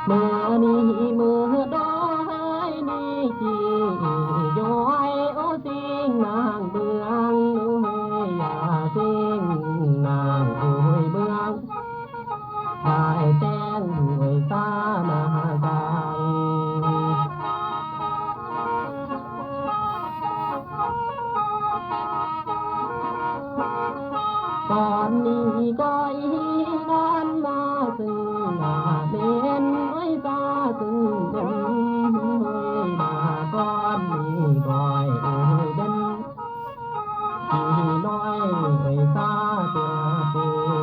mưa ni mưa đó hai ni chi dõi ô xin nàng bương ơi à xin nàng ơi bương đại tên người ta mà dài con đi coi non mà từng là bên với ta từng bên ơi bà con đi gọi ơi bên thì nói người ta tựa phù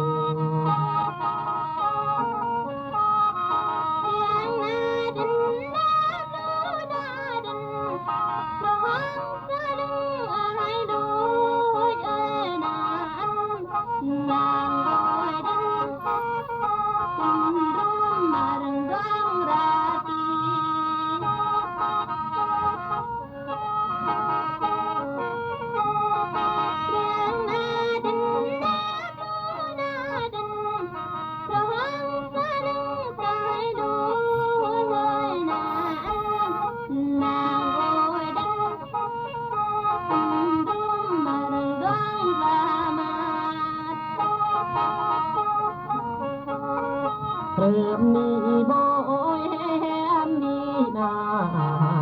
rơm ni bôi em ni na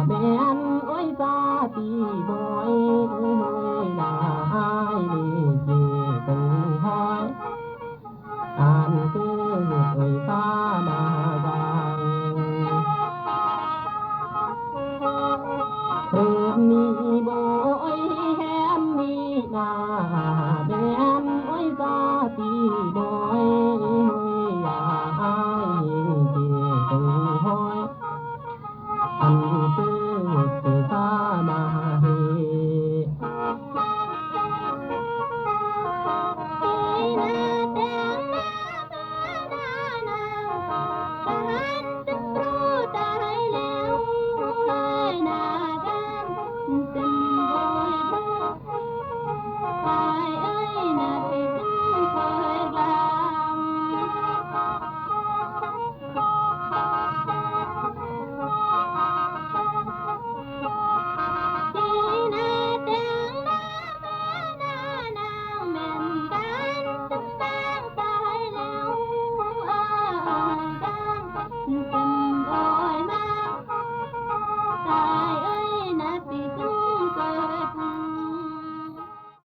bên ôi ta ti bôi ơi là ai đi về từng hỏi an cứ người ta mà dài rơm ni bôi em ni na bên ôi ta ti bôi ơi là ai về từng hỏi anh cứ người ta mà hề